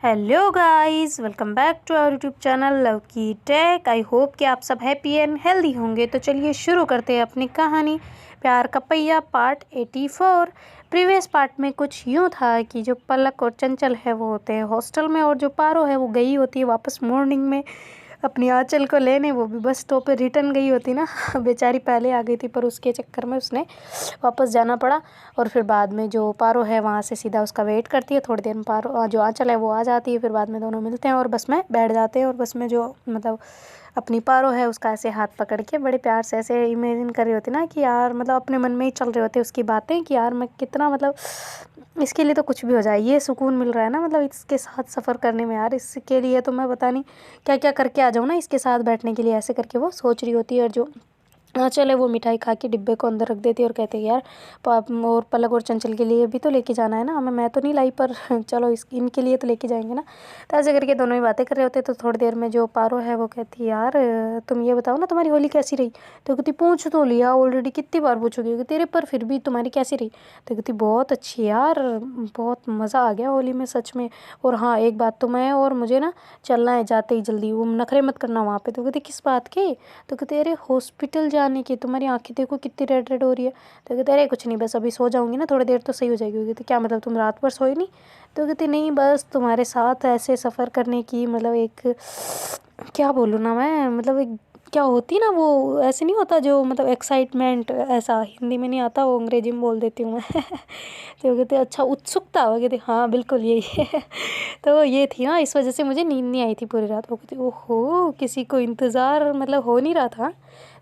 Hello guys, welcome back to our YouTube channel love की tech. I hope कि आप सब हैप्पी एंड हेल्दी होंगे। तो चलिए शुरू करते हैं अपनी कहानी प्यार का पहिया पार्ट 84। प्रीवियस पार्ट में कुछ यूँ था कि जो पलक और चंचल है वो होते हैं हॉस्टल में, और जो पारो है वो गई होती है वापस मॉर्निंग में अपनी आंचल को लेने। वो भी बस स्टॉप पे रिटर्न गई होती ना बेचारी पहले आ गई थी, पर उसके चक्कर में उसने वापस जाना पड़ा। और फिर बाद में जो पारो है वहाँ से सीधा उसका वेट करती है। थोड़ी देर में पारो जो आंचल है वो आ जाती है। फिर बाद में दोनों मिलते हैं और बस में बैठ जाते हैं। और बस में जो मतलब अपनी पारो है उसका ऐसे हाथ पकड़ के बड़े प्यार से ऐसे इमेजिन कर रही होती ना कि यार मतलब अपने मन में ही चल रहे होते उसकी बातें कि यार मैं कितना मतलब इसके लिए तो कुछ भी हो जाए, ये सुकून मिल रहा है ना मतलब इसके साथ सफ़र करने में। यार इसके लिए तो मैं पता नहीं क्या क्या करके आ जाऊँ ना इसके साथ बैठने के लिए, ऐसे करके वो सोच रही होती है। और जो हाँ चले वो मिठाई खा के डिब्बे को अंदर रख देती है और कहते हैं यार और पलक और चंचल के लिए भी तो लेके जाना है ना हमें। मैं तो नहीं लाई पर चलो इनके लिए तो लेके जाएंगे ना। तो ऐसे करके दोनों ही बातें कर रहे होते। तो थोड़ी देर में जो पारो है वो कहती है यार तुम ये बताओ ना तुम्हारी होली कैसी रही। तो कहती पूछ तो लिया ऑलरेडी, कितनी बार पूछोगी तेरे, पर फिर भी तुम्हारी कैसी रही। तो कहती बहुत अच्छी यार, बहुत मज़ा आ गया होली में सच में। और हाँ एक बात तो मैं और मुझे ना चलना है जाते ही जल्दी, वो नखरे मत करना वहाँ पे। तो कहती किस बात के। तो कहते अरे हॉस्पिटल जाने की, तुम्हारी आंखें देखो कितनी रेड रेड हो रही है। तो कहते अरे कुछ नहीं, बस अभी सो जाऊंगी ना थोड़ी देर तो सही हो जाएगी। कहती क्या मतलब तुम रात भर सोए नहीं। तो कहती नहीं बस तुम्हारे साथ ऐसे सफ़र करने की मतलब एक क्या बोलूँ ना मैं, मतलब एक क्या होती ना वो ऐसे नहीं होता जो मतलब एक्साइटमेंट, ऐसा हिंदी में नहीं आता वो अंग्रेजी में बोल देती हूँ मैं तो कहते अच्छा उत्सुकता हो। कहती हाँ बिल्कुल यही है तो ये थी ना, इस वजह से मुझे नींद नहीं आई थी पूरी रात। वो कहती ओहो किसी को इंतज़ार मतलब हो नहीं रहा था।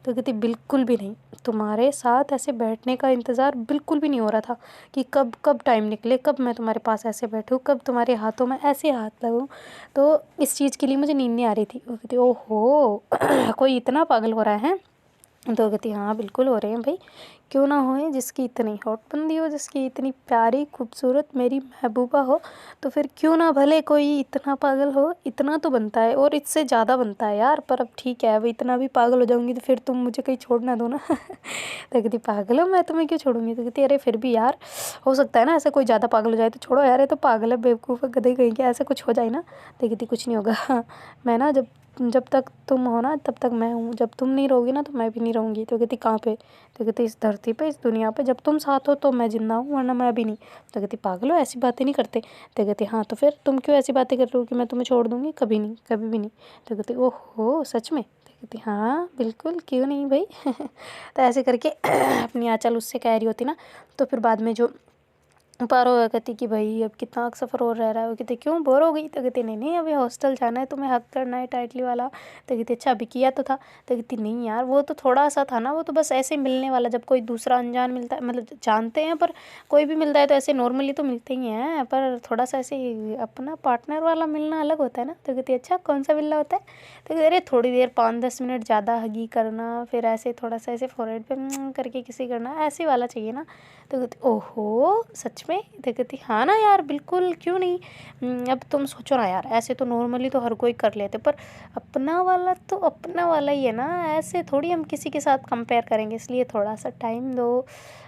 तो कहती बिल्कुल भी नहीं, तुम्हारे साथ ऐसे बैठने का इंतज़ार बिल्कुल भी नहीं हो रहा था कि कब कब टाइम निकले, कब मैं तुम्हारे पास ऐसे बैठूँ, कब तुम्हारे हाथों में ऐसे हाथ लगूँ। तो इस चीज़ के लिए मुझे नींद नहीं आ रही थी। वो कहती ओहो कोई इतना पागल हो रहा है। तो कहती हाँ बिल्कुल हो रहे हैं भाई, क्यों ना होए, जिसकी इतनी हॉट बंदी हो, जिसकी इतनी प्यारी खूबसूरत मेरी महबूबा हो, तो फिर क्यों ना भले कोई इतना पागल हो। इतना तो बनता है और इससे ज़्यादा बनता है यार, पर अब ठीक है अब इतना भी पागल हो जाऊंगी तो फिर तुम मुझे कहीं छोड़ ना दो ना तो कहती पागल हो मैं तुम्हें क्यों छोड़ूंगी। तो कहती अरे फिर भी यार हो सकता है ना ऐसे कोई ज़्यादा पागल हो जाए तो छोड़ो यार, ये तो पागल है बेवकूफ़ है गधे कहीं क्या, ऐसे कुछ हो जाए ना। तो कहती कुछ नहीं होगा मैं ना जब जब तक तुम हो ना तब तक मैं हूँ, जब तुम नहीं रहोगी ना तो मैं भी नहीं रहूँगी। तो कहती कहाँ पे। तो कहती इस धरती पे, इस दुनिया पे, जब तुम साथ हो तो मैं जिंदा हूँ वरना मैं भी नहीं। तो कहती पागल हो ऐसी बातें नहीं करते। तो कहती हाँ तो फिर तुम क्यों ऐसी बातें कर रहे हो कि मैं तुम्हें छोड़ दूँगी, कभी नहीं कभी भी नहीं। तो कहती ओहो सच में। तो कहती हाँ बिल्कुल क्यों नहीं भाई तो ऐसे करके अपनी आंचल उससे कह रही होती ना। तो फिर बाद में जो पारो कहती कि भाई अब कितना सफ़र और रह रहा है। वो कहते क्यों बोर हो गई। तो कहती नहीं नहीं अभी हॉस्टल जाना है, तुम्हें हक करना है टाइटली वाला। तो कहती अच्छा अभी किया तो था। तो कहती नहीं यार वो तो थोड़ा सा था ना, वो तो बस ऐसे मिलने वाला, जब कोई दूसरा अनजान मिलता है मतलब जानते हैं पर कोई भी मिलता है तो ऐसे नॉर्मली तो मिलते ही हैं, पर थोड़ा सा ऐसे अपना पार्टनर वाला मिलना अलग होता है ना। तो कहती अच्छा कौन सा मिलना होता है। तो कहती अरे थोड़ी देर 5-10 मिनट ज़्यादा हगी करना, फिर ऐसे थोड़ा सा ऐसे फोरहेड पे करके किसी करना, ऐसे वाला चाहिए ना। तो कहती ओहो सच में। तो कहती हाँ ना यार बिल्कुल क्यों नहीं। अब तुम सोचो ना यार, ऐसे तो नॉर्मली तो हर कोई कर लेते, पर अपना वाला तो अपना वाला ही है ना, ऐसे थोड़ी हम किसी के साथ कंपेयर करेंगे। इसलिए थोड़ा सा टाइम दो,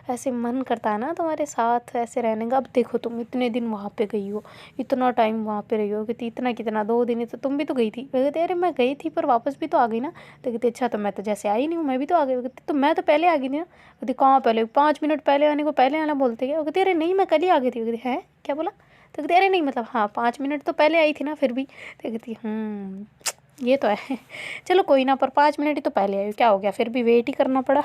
ऐसे मन करता है ना तुम्हारे साथ ऐसे रहने का। अब देखो तुम इतने दिन वहाँ पे गई हो, इतना टाइम वहाँ पे रही हो। कहती इतना कितना 2 दिन ही तो तुम भी तो गई थी। कहते अरे मैं गई थी पर वापस भी तो आ गई ना। तो कहती अच्छा तो मैं तो जैसे आई नहीं हूँ, मैं भी तो आ गई। कहती तो मैं तो पहले आ गई थी ना। कहती कहाँ पहले, 5 मिनट पहले आने को पहले आना बोलते क्या। कहती अरे नहीं मैं कल ही आ गई थी। कहती है क्या बोला। तो कहती अरे नहीं मतलब हाँ 5 मिनट तो पहले आई थी ना फिर भी। तो कहती ये तो है चलो कोई ना, पर 5 मिनट ही तो पहले आई, क्या हो गया, फिर भी वेट ही करना पड़ा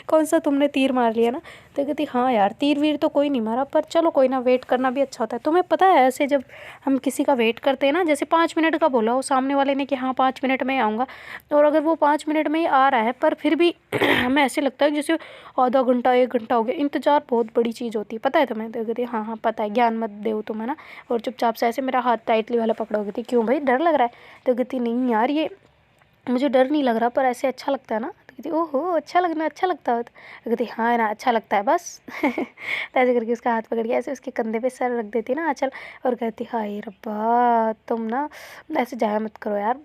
कौन सा तुमने तीर मार लिया ना। तो कहती हाँ यार तीर वीर तो कोई नहीं मारा, पर चलो कोई ना, वेट करना भी अच्छा होता है। तुम्हें पता है ऐसे जब हम किसी का वेट करते हैं ना, जैसे 5 मिनट का बोला हो सामने वाले ने कि हाँ 5 मिनट में आऊँगा, और अगर वो 5 मिनट में ही आ रहा है पर फिर भी हमें ऐसे लगता है जैसे आधा घंटा 1 घंटा हो गया। इंतज़ार बहुत बड़ी चीज़ होती है, पता है तुम्हें। तो कहती हाँ हाँ पता है, ज्ञान मत दो तुम है ना। और चुपचाप से ऐसे मेरा हाथ टाइटली वाला पकड़ोगे। थी क्यों भाई डर लग रहा है। तो कहती नहीं यार ये मुझे डर नहीं लग रहा, पर ऐसे अच्छा लगता है ना। तो कहती ओहो अच्छा लगता है। तो कहती हाँ ना अच्छा लगता है बस। तो ऐसे करके उसका हाथ पकड़ के ऐसे उसके कंधे पे सर रख देती ना आँचल, और कहती हाय रब्बा तुम ना ऐसे जाया मत करो यार,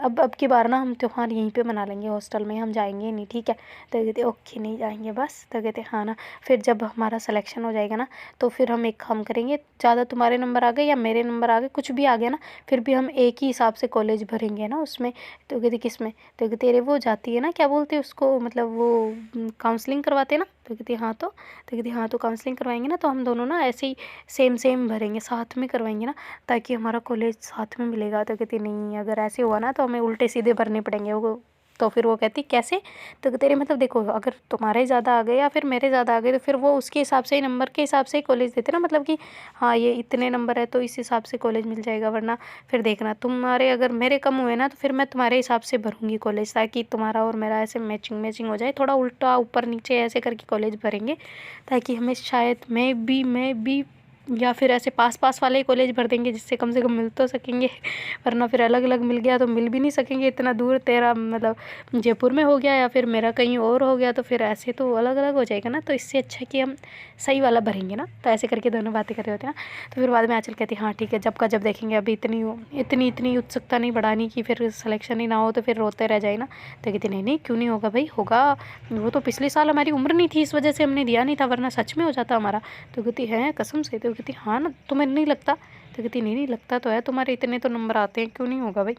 अब की बार ना हम त्योहार यहीं पे मना लेंगे, हॉस्टल में हम जाएंगे नहीं, ठीक है। तो कहते ओके नहीं जाएंगे बस। तो कहते हाँ ना, फिर जब हमारा सिलेक्शन हो जाएगा ना तो फिर हम एक काम करेंगे, ज़्यादा तुम्हारे नंबर आ गए या मेरे नंबर आ गए कुछ भी आ गया ना, फिर भी हम एक ही हिसाब से कॉलेज भरेंगे ना उसमें। तो कहती किस में? तो कहती अरे वो जाती है ना क्या बोलते हैं उसको, मतलब वो काउंसलिंग करवाते हैं ना। तो कहती हाँ तो कहती हाँ तो काउंसलिंग करवाएंगे ना तो हम दोनों ना ऐसे ही सेम सेम भरेंगे, साथ में करवाएंगे ना, ताकि हमारा कॉलेज साथ में मिलेगा। तो कहती नहीं अगर ऐसे हुआ ना तो हमें उल्टे सीधे भरने पड़ेंगे वो। तो फिर वो कहती कैसे? तो तेरे मतलब देखो अगर तुम्हारे ज़्यादा आ गए या फिर मेरे ज़्यादा आ गए तो फिर वो उसके हिसाब से ही नंबर के हिसाब से ही कॉलेज देते ना, मतलब कि हाँ ये इतने नंबर है तो इस हिसाब से कॉलेज मिल जाएगा, वरना फिर देखना तुम्हारे अगर मेरे कम हुए ना तो फिर मैं तुम्हारे हिसाब से भरूंगी कॉलेज, ताकि तुम्हारा और मेरा ऐसे मैचिंग मैचिंग हो जाए, थोड़ा उल्टा ऊपर नीचे ऐसे करके कॉलेज भरेंगे, ताकि हमें शायद मैं भी या फिर ऐसे पास पास वाले ही कॉलेज भर देंगे, जिससे कम से कम मिल तो सकेंगे। वरना फिर अलग अलग मिल गया तो मिल भी नहीं सकेंगे, इतना दूर तेरा मतलब जयपुर में हो गया या फिर मेरा कहीं और हो गया तो फिर ऐसे तो अलग अलग हो जाएगा ना। तो इससे अच्छा कि हम सही वाला भरेंगे ना। तो ऐसे करके दोनों बातें कर रहे होते हैं ना। तो फिर बाद में आंचल कहती हाँ ठीक है जब का जब देखेंगे, अभी इतनी उत्सुकता नहीं बढ़ानी कि फिर सिलेक्शन ही ना हो तो फिर रोते रह जाए ना। तो कहती नहीं नहीं क्यों नहीं होगा भाई, होगा, वो तो पिछले साल हमारी उम्र नहीं थी इस वजह से हमने दिया नहीं था, वरना सच में हो जाता हमारा। तो कहती है कसम से? तो कहती हाँ ना तुम्हें नहीं लगता? तो कहती नहीं नहीं लगता तो है, तुम्हारे इतने तो नंबर आते हैं, क्यों नहीं होगा भाई।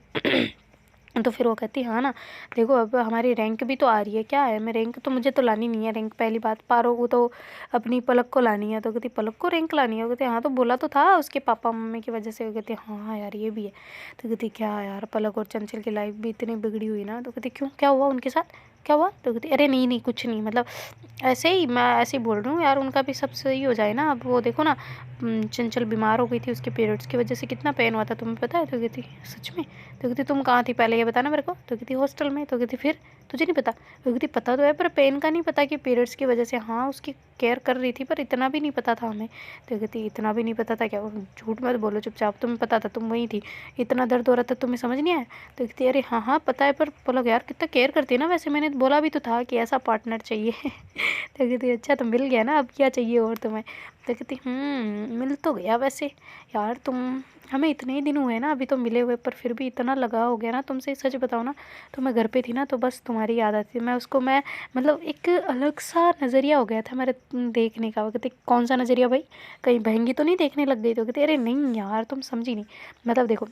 तो फिर वो कहती हाँ ना देखो अब हमारी रैंक भी तो आ रही है, क्या है मैं रैंक तो मुझे तो लानी नहीं है रैंक, पहली बात पारो को तो अपनी पलक को लानी है। तो कहती पलक को रैंक लानी है? वो कहती हाँ तो बोला तो था उसके पापा मम्मी की वजह से। वो कहती हाँ यार ये भी है। तो कहती क्या यार पलक और चंचल की लाइफ भी इतनी बिगड़ी हुई ना। तो कहती क्यों क्या हुआ उनके साथ, क्या हुआ? तो कहती अरे नहीं नहीं कुछ नहीं, मतलब ऐसे ही मैं ऐसे ही बोल रही हूँ यार, उनका भी सब सही हो जाए ना। अब वो देखो ना चंचल बीमार हो गई थी, उसके पीरियड्स की वजह से कितना पेन हुआ था तुम्हें पता है? तो कहती सच में? तो कहती तुम कहाँ थी पहले ये बताना मेरे को। तो कहती हॉस्टल में। तो कहती फिर तुझे नहीं पता? तो कहती पता तो है पर पेन का नहीं पता कि पीरियड्स की वजह से। हाँ उसकी केयर कर रही थी पर इतना भी नहीं पता था हमें। तो कहती इतना भी नहीं पता था क्या? झूठ मत बोलो चुपचाप, तुम्हें पता था, तुम वही थी, इतना दर्द हो रहा था तुम्हें समझ नहीं आया? तो कहती अरे हाँ हाँ पता है, पर बोलो यार कितना केयर करती है ना, वैसे मैंने बोला भी तो था कि ऐसा पार्टनर चाहिए। तो कहती अच्छा तो मिल गया ना, अब क्या चाहिए और तुम्हें? तो कहती मिल तो गया वैसे यार, तुम हमें इतने ही दिन हुए ना अभी तो मिले हुए, पर फिर भी इतना लगा हो गया ना तुमसे, सच बताओ ना। तो मैं घर पे थी ना तो बस तुम्हारी याद आती थी, मैं मतलब एक अलग सा नज़रिया हो गया था मेरे देखने का। वो कहते कौन सा नज़रिया भाई, कहीं बहंगी तो नहीं देखने लग गई? तो कहते अरे नहीं यार तुम समझी नहीं, मतलब देखो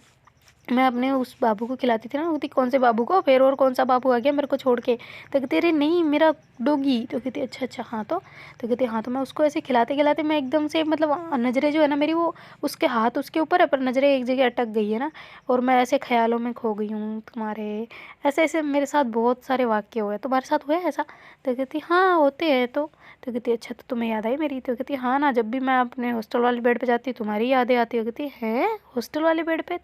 मैं अपने उस बाबू को खिलाती थी ना। वो कहती कौन से बाबू को, फिर और कौन सा बाबू आ गया मेरे को छोड़ के? तो कहती अरे नहीं मेरा डॉगी। तो कहती अच्छा अच्छा हाँ तो कहती हाँ तो मैं उसको ऐसे खिलाते खिलाते मैं एकदम से मतलब नज़रें जो है ना मेरी वो उसके हाथ उसके ऊपर है, पर नज़रें एक जगह अटक गई है ना, और मैं ऐसे ख्यालों में खो गई हूँ तुम्हारे। ऐसे ऐसे मेरे साथ बहुत सारे वाक्य हुए, तुम्हारे साथ हुआ है ऐसा? तो कहती हाँ होते हैं। तो कहती अच्छा तो तुम्हें याद आई मेरी? तो कहती हाँ ना, जब भी मैं अपने हॉस्टल वाले बेड पे जाती तुम्हारी यादें आती हो। कहती है हॉस्टल वाले बेड पे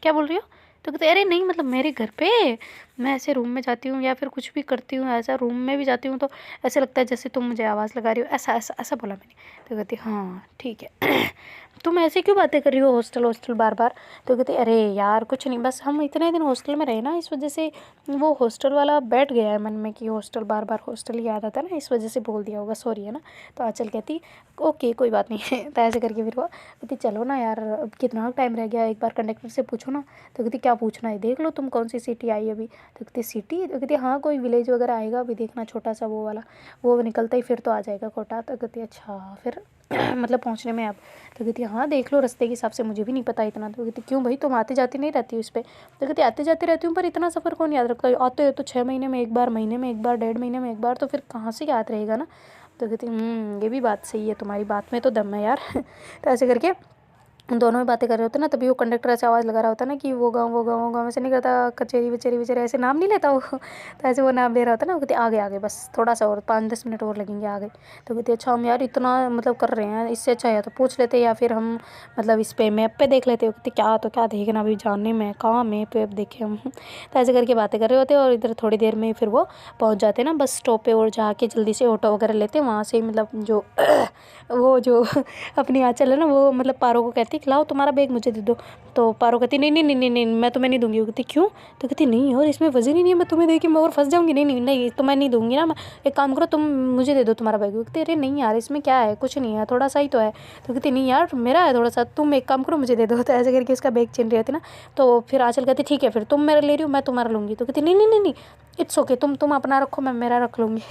क्या बोल रही हो? तो कहते अरे नहीं मतलब मेरे घर पे मैं ऐसे रूम में जाती हूँ या फिर कुछ भी करती हूँ, ऐसा रूम में भी जाती हूँ तो ऐसे लगता है जैसे तुम मुझे आवाज़ लगा रही हो, ऐसा ऐसा ऐसा बोला मैंने। तो कहती हाँ ठीक है। तुम ऐसे क्यों बातें कर रही हो हॉस्टल हॉस्टल बार बार? तो कहती अरे यार कुछ नहीं, बस हम इतने दिन हॉस्टल में रहे ना, इस वजह से वो हॉस्टल वाला बैठ गया है मन में कि हॉस्टल बार बार हॉस्टल याद आता है ना, इस वजह से बोल दिया होगा, सॉरी है ना। तो आंचल कहती ओके कोई बात नहीं है। तो ऐसे करके फिर वो कहती चलो ना यार अब कितना टाइम रह गया, एक बार कंडक्टर से पूछो ना। तो कहती क्या पूछना है, देख लो तुम कौन सी सिटी आई अभी? तो कहती सिटी? तो कहती हाँ कोई विलेज वगैरह आएगा अभी देखना, छोटा सा वो वाला, वो निकलता ही फिर तो आ जाएगा कोटा। तो कहती अच्छा फिर मतलब पहुँचने में आप? तो कहती हाँ देख लो रास्ते के हिसाब से, मुझे भी नहीं पता इतना। तो कहती क्यों भाई तुम आते जाती नहीं रहती हो इस पर? तो कहती आते जाती रहती हूँ पर इतना सफ़र कौन याद रखता है, आते हो तो 6 महीने में एक बार, महीने में एक बार, 1.5 महीने में एक बार, तो फिर कहाँ से याद रहेगा ना। तो कहती ये भी बात सही है, तुम्हारी बात में तो दम है यार। तो ऐसे करके दोनों ही बातें कर रहे होते ना, तभी वो कंडक्टर ऐसे आवाज़ लगा रहा होता ना कि वो गाँव ऐसे नहीं करता, कचेरी वचेरी वचेरी ऐसे नाम नहीं लेता वो। तो ऐसे वो नाम ले रहा होता ना। वो कहते आगे बस थोड़ा सा और 5-10 मिनट और लगेंगे आगे। तो कहते अच्छा हम यार इतना मतलब कर रहे हैं, इससे अच्छा या तो पूछ लेते या फिर हम मतलब इस पे मैप पे देख लेते। वो कहते क्या तो क्या देखना अभी जानने में, कहाँ मैप पे देखे हम। तो ऐसे करके बातें कर रहे होते और इधर थोड़ी देर में फिर वो पहुँच जाते ना बस स्टॉप पे, और जाके जल्दी से ऑटो वगैरह लेते, वहाँ से मतलब जो वो जो अपनी आंचल है ना वो मतलब पारो को कहती कहती लाओ तुम्हारा बैग मुझे दे दो। तो पारो कहती नहीं नहीं नहीं नहीं नहीं मैं तुम्हें नहीं दूंगी। वो कहती क्यों? तो कहती नहीं और इसमें वजन ही नहीं है, मैं तुम्हें देगी मैं और फंस जाऊंगी। नहीं नहीं नहीं तो मैं नहीं दूंगी ना, मैं एक काम करो तुम मुझे दे दो तुम्हारा बैग। वो कहती अरे नहीं यार इसमें क्या है, कुछ नहीं है, थोड़ा सा ही तो है। तो कहती नहीं यार मेरा है थोड़ा सा, तुम एक काम करो मुझे दे दो। तो ऐसे करके उसका बैग छीन रही होती ना। तो फिर आंचल कहती ठीक है फिर तुम मेरा ले रही हो मैं तुम्हारा लूँगी। तो कहती नहीं नहीं नहीं नहीं इट्स ओके, तुम अपना रखो मैं मेरा रख लूँगी।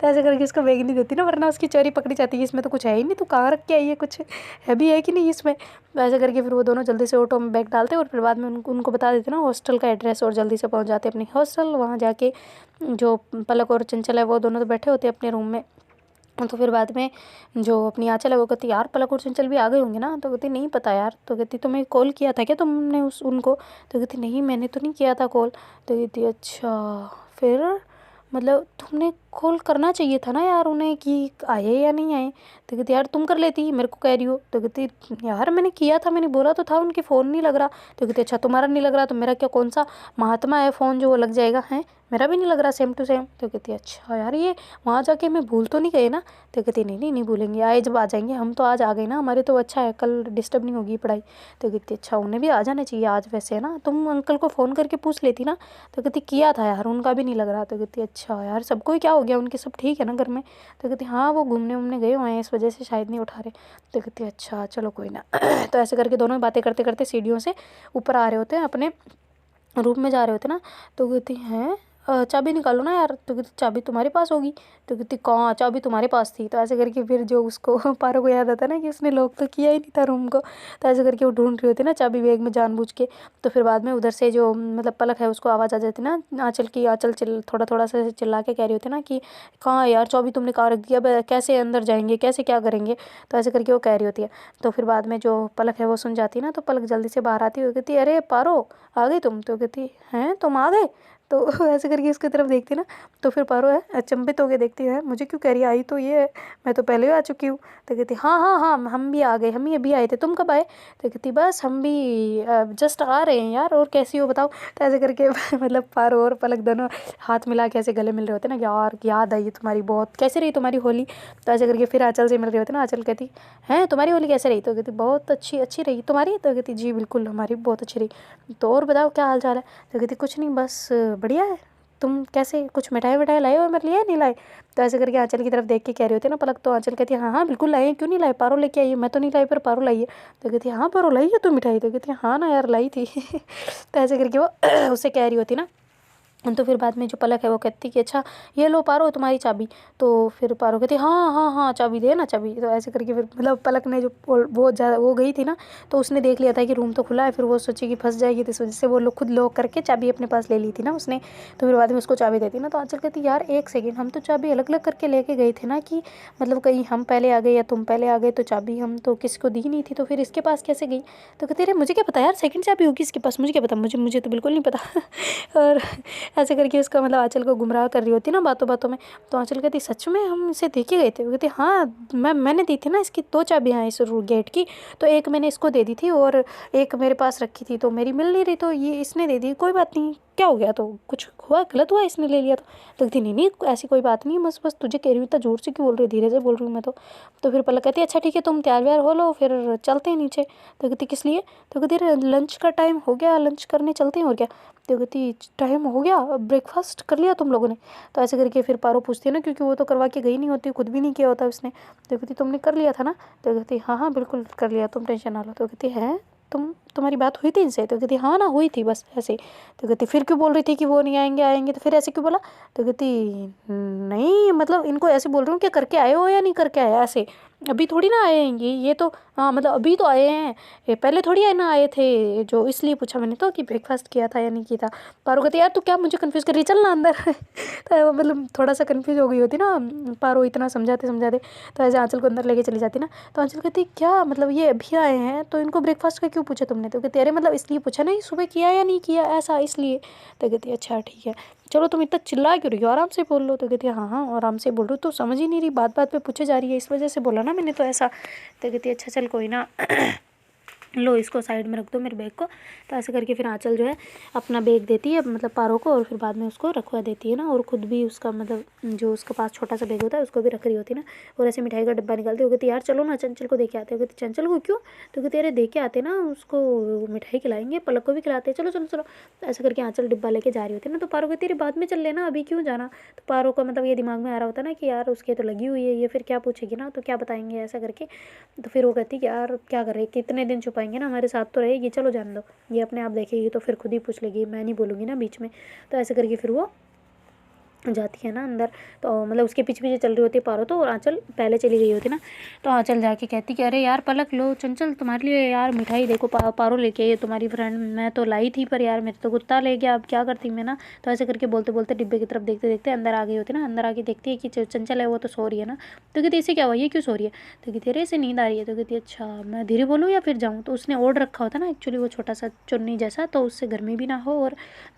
तो ऐसे करके उसको बैग नहीं देती ना, वरना उसकी चोरी पकड़ी जाती है। इसमें तो कुछ है ही नहीं, तो कहाँ रख के आई है, कुछ है भी है कि नहीं इसमें। तो ऐसे करके फिर वो दोनों जल्दी से ऑटो में बैग डालते और फिर बाद में उनको बता देते ना हॉस्टल का एड्रेस, और जल्दी से पहुँच जाते अपनी हॉस्टल। वहाँ जाके जो पलक और चंचल है वो दोनों तो बैठे होते अपने रूम में। तो फिर बाद में जो अपनी आंचल है वो कहती यार पलक और चंचल भी आ गए होंगे ना। तो कहती नहीं पता यार। तो कहती तुम्हें कॉल किया था क्या तुमने उनको? तो कहती नहीं मैंने तो नहीं किया था कॉल। तो कहती अच्छा फिर मतलब तुमने कॉल करना चाहिए था ना यार उन्हें कि आए या नहीं आए। तो कहती यार तुम कर लेती मेरे को कह रही हो। तो कहती यार मैंने किया था, मैंने बोला तो था, उनके फ़ोन नहीं लग रहा। तो कहती अच्छा तुम्हारा नहीं लग रहा तो मेरा क्या कौन सा महात्मा है फ़ोन जो वो लग जाएगा, है मेरा भी नहीं लग रहा सेम टू सेम। तो कहती अच्छा यार ये वहाँ जाके मैं भूल तो नहीं गए ना। तो कहती नहीं नहीं नहीं भूलेंगे, आए जब आ जाएंगे, हम तो आज आ गए ना, हमारे तो अच्छा है कल डिस्टर्ब नहीं होगी पढ़ाई। तो कहती अच्छा उन्हें भी आ जाना चाहिए आज वैसे, है ना, तुम अंकल को फ़ोन करके पूछ लेती ना। तो कहती किया था यार उनका भी नहीं लग रहा। तो कहती अच्छा यार सबको ही क्या हो गया, उनके सब ठीक है ना घर में? तो कहती हाँ वो घूमने उमने गए हुए हैं इस वजह से शायद नहीं उठा रहे। तो कहती अच्छा चलो कोई ना। तो ऐसे करके दोनों बातें करते करते सीढ़ियों से ऊपर आ रहे होते हैं, अपने रूम में जा रहे होते ना। तो कहती हैं चाबी निकालो ना यार। तो कहती चाबी तुम्हारे पास होगी। तो कहती कहाँ, चाबी तुम्हारे पास थी। तो ऐसे करके फिर जो उसको पारो को याद आता ना कि उसने लॉक तो किया ही नहीं था रूम को। तो ऐसे करके वो ढूंढ रही होती ना चाबी बैग में जानबूझ के। तो फिर बाद में उधर से जो मतलब पलक है उसको आवाज़ आ जाती ना आंचल की। आंचल थोड़ा थोड़ा सा चिल्ला के कह रही होती ना कि कहाँ यार चाबी तुमने कहाँ रख दी, अब कैसे अंदर जाएंगे, कैसे क्या करेंगे। तो ऐसे करके वो कह रही होती है। तो फिर बाद में जो पलक है वो सुन जाती है ना, तो पलक जल्दी से बाहर आती है। वो कहती अरे पारो आ गई तुम। तो कहती हैं तुम आ गए। तो ऐसे करके इसकी तरफ देखती ना, तो फिर पारो है अचंभित होकर देखती है मुझे क्यों कह रही है, आई तो ये है, मैं तो पहले ही आ चुकी हूँ। तो कहती हाँ हाँ हाँ हम भी आ गए, हम ही अभी आए थे, तुम कब आए? तो कहती बस हम भी जस्ट आ रहे हैं यार, और कैसी हो बताओ। तो ऐसे करके मतलब पारो और पलक दोनों हाथ मिला के ऐसे गले मिल रहे होते ना, यार याद आई तुम्हारी बहुत, कैसे रही तुम्हारी होली। तो ऐसे करके फिर आंचल से मिल रहे होते ना। आंचल कहती हैं तुम्हारी होली कैसे रही? तो कहती बहुत अच्छी अच्छी रही, तुम्हारी? तो कहती जी बिल्कुल हमारी बहुत अच्छी रही। तो और बताओ क्या हाल चाल है? तो कहती कुछ नहीं बस बढ़िया है, तुम कैसे कुछ मिठाई विठाई लाए हो मेरे लिए, नहीं लाए? तो ऐसे करके आंचल की तरफ देख के कह रही होती है ना पलक। तो आंचल कहती है हाँ हाँ बिल्कुल लाए हैं, क्यों नहीं लाए, पारो लेके आई है, मैं तो नहीं लाई पर पारो लाई है। तो कहती है हाँ पारो लाई है तू मिठाई? तो कहती है हाँ ना यार लाई थी। तो ऐसे करके वो उससे कह रही होती ना। तो फिर बाद में जो पलक है वो कहती कि अच्छा ये लो पारो तुम्हारी चाबी। तो फिर पारो कहती हाँ हाँ हाँ चाबी दे ना चाबी। तो ऐसे करके फिर मतलब पलक ने जो बहुत ज़्यादा वो गई थी ना, तो उसने देख लिया था कि रूम तो खुला है, फिर वो सोची कि फंस जाएगी, तो इस वजह से वो लोग खुद लॉक करके चाबी अपने पास ले ली थी ना उसने। तो फिर बाद में उसको चाबी देती ना। तो आंचल कहती यार एक सेकेंड, हम तो चाबी अलग अलग करके लेके गए थे ना, कि मतलब कहीं हम पहले आ गए या तुम पहले आ गए, तो चाबी हम तो किसी को दी नहीं थी, तो फिर इसके पास कैसे गई? तो कहती अरे मुझे क्या पता यार, सेकंड चाबी होगी इसके पास, मुझे क्या पता, मुझे तो बिल्कुल नहीं पता। और ऐसे करके उसका मतलब आंचल को गुमराह कर रही होती ना बातों बातों में। तो आंचल कहती सच में हम इसे देखे गए थे? वो कहती हाँ मैंने दी थी ना, इसकी 2 चाबियाँ हैं इस गेट की, तो एक मैंने इसको दे दी थी और एक मेरे पास रखी थी, तो मेरी मिल नहीं रही तो ये इसने दे दी, कोई बात नहीं, क्या हो गया, तो कुछ हुआ गलत हुआ इसने ले लिया तो कहती नहीं नहीं ऐसी कोई बात नहीं, बस तुझे कह रही हूँ, इतना जोर से क्यों बोल रही है, धीरे से बोल रही हूँ मैं तो फिर पलक कहती अच्छा ठीक है तुम तैयार व्यार हो लो, फिर चलते हैं नीचे। तो कहती किस लिए? तो कहती लंच का टाइम हो गया, लंच करने चलते हैं और क्या। तो कहती टाइम हो गया, ब्रेकफास्ट कर लिया तुम लोगों ने? तो ऐसे करके फिर पारो पूछती है ना, क्योंकि वो तो करवा के गई नहीं होती, खुद भी नहीं किया होता उसने। तो कहती तुमने कर लिया था ना? तो कहती हाँ हाँ बिल्कुल कर लिया, तुम टेंशन ना लो। तो कहती है तुम्हारी बात हुई थी इनसे? तो कहती हाँ ना हुई थी बस ऐसे। तो कहती फिर क्यों बोल रही थी कि वो नहीं आएंगे आएंगे, तो फिर ऐसे क्यों बोला? तो कहती नहीं मतलब इनको ऐसे बोल रही हूँ कि करके आए हो या नहीं करके आए, ऐसे अभी थोड़ी ना आए हैं ये तो हाँ मतलब अभी तो आए हैं, ये पहले थोड़ी आए ना आए थे, जो इसलिए पूछा मैंने तो कि ब्रेकफास्ट किया था या नहीं किया था। पारो कहती यार तू क्या मुझे कन्फ्यूज़ कर रही है, चल ना अंदर। तो मतलब थोड़ा सा कन्फ्यूज हो गई होती ना पारो, इतना समझाते समझाते। तो ऐसे आंचल को अंदर लेके चली जाती ना। तो आंचल कहती क्या मतलब ये अभी आए हैं तो इनको ब्रेकफास्ट का क्यों पूछा तुमने? तो कहती अरे मतलब इसलिए पूछा नहीं सुबह किया या नहीं किया ऐसा इसलिए। तो कहती अच्छा ठीक है, चलो तुम इतना चिल्ला क्यों रही हो, आराम से बोल लो। तो कहती हाँ हाँ आराम से बोल रही हूँ, तो समझ ही नहीं रही, बात बात पे पूछे जा रही है, इस वजह से बोला ना मैंने तो ऐसा। तो कहती अच्छा चल कोई ना। लो इसको साइड में रख दो मेरे बैग को। तो ऐसे करके फिर आँचल जो है अपना बैग देती है मतलब पारो को, और फिर बाद में उसको रखवा देती है ना, और ख़ुद भी उसका मतलब जो उसके पास छोटा सा बैग होता है उसको भी रख रही होती है ना। और ऐसे मिठाई का डब्बा निकालती हो, कहती यार चलो ना चंचल को देके आते हो। कहती चंचल को क्यों? तो कहते अरे देके आते ना, उसको मिठाई खिलाएंगे, पलक को भी खिलाते हैं, चलो चलो चलो। तो ऐसे करके आँचल डिब्बा लेके जा रही होती है ना। तो पारो कहती अरे बाद में चल लेना, अभी क्यों जाना। तो पारो का मतलब ये दिमाग में आ रहा होता है ना कि यार उसके तो लगी हुई है, ये फिर क्या पूछेगी ना, तो क्या बताएंगे ऐसा करके। तो फिर वो कहती कि यार क्या कर रहे, कितने दिन छुपाएंगे ना, हमारे साथ तो रहेगी, चलो जान दो, ये अपने आप देखेगी तो फिर खुद ही पूछ लेगी, मैं नहीं बोलूँगी ना बीच में। तो ऐसे करके फिर वो जाती है ना अंदर। तो मतलब उसके पीछे पीछे चल रही होती है पारो तो, और आँचल पहले चली गई होती ना। तो आँचल जाके कहती कि अरे यार पलक लो चंचल तुम्हारे लिए यार मिठाई देखो, पारो लेके आई है तुम्हारी फ्रेंड, मैं तो लाई थी पर यार मेरे तो कुत्ता ले गया, अब क्या करती मैं ना। तो ऐसे करके बोलते बोलते डिब्बे की तरफ देखते देखते अंदर आ गई होती ना। अंदर आके देखती है कि चंचल है वो तो सो रही है ना। तो कहती इसे क्या हुआ, ये क्यों सो रही है। तो कहती अरे इसे नींद आ रही है। तो कहती अच्छा मैं धीरे बोलूँ या फिर जाऊँ। तो उसने ओढ़ रखा होता ना एक्चुअली वो छोटा सा चुन्नी जैसा, तो उससे गर्मी भी ना हो और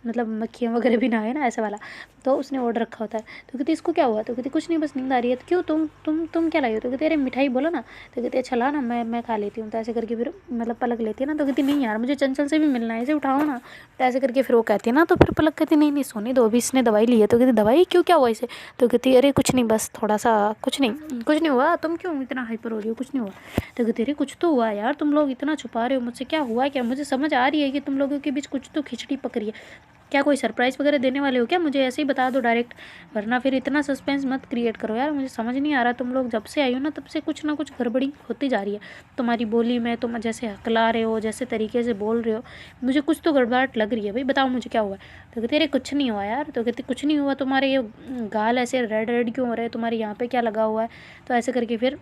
मतलब मक्खियाँ वगैरह भी ना आए ना ऐसा वाला, तो उसने ओढ़ रखा होता है। तो कहती इसको क्या हुआ। तो कहती कुछ नहीं बस नींद आ रही है। तो क्यों तुम क्या लाई हो। तो कहती अरे मिठाई बोलो ना। तो कहती अच्छा ला ना, मैं खा लेती हूँ। तो ऐसे करके फिर मतलब पलक लेती है ना। तो कहती नहीं यार मुझे चंचल से भी मिलना है, इसे उठाओ ना। तो ऐसे करके फिर वो कहती है ना। तो फिर पलक कहती नहीं नहीं सोने दो, अभी इसने दवाई ली है। तो कहती दवाई क्यों, क्या हुआ इसे। तो कहती अरे कुछ नहीं बस थोड़ा सा, कुछ नहीं हुआ, तुम क्यों इतना हाइपर हो रही हो, कुछ नहीं हुआ। तो कहती अरे कुछ तो हुआ यार, तुम लोग इतना छुपा रहे हो मुझसे, क्या हुआ क्या, मुझे समझ आ रही है कि तुम लोगों के बीच कुछ तो खिचड़ी पक रही है, क्या कोई सरप्राइज़ वगैरह देने वाले हो क्या, मुझे ऐसे ही बता दो डायरेक्ट, वरना फिर इतना सस्पेंस मत क्रिएट करो यार, मुझे समझ नहीं आ रहा, तुम लोग जब से आई हो ना तब से कुछ ना कुछ गड़बड़ी होती जा रही है, तुम्हारी बोली में तुम जैसे हकला रहे हो, जैसे तरीके से बोल रहे हो, मुझे कुछ तो गड़बड़ाहट लग रही है, भाई बताओ मुझे क्या हुआ है। तो कहते अरे कुछ नहीं हुआ यार। तो कहते कुछ नहीं हुआ, तुम्हारे ये गाल ऐसे रेड रेड क्यों हो रहे हैं, तुम्हारे यहाँ पे क्या लगा हुआ है। तो ऐसे करके फिर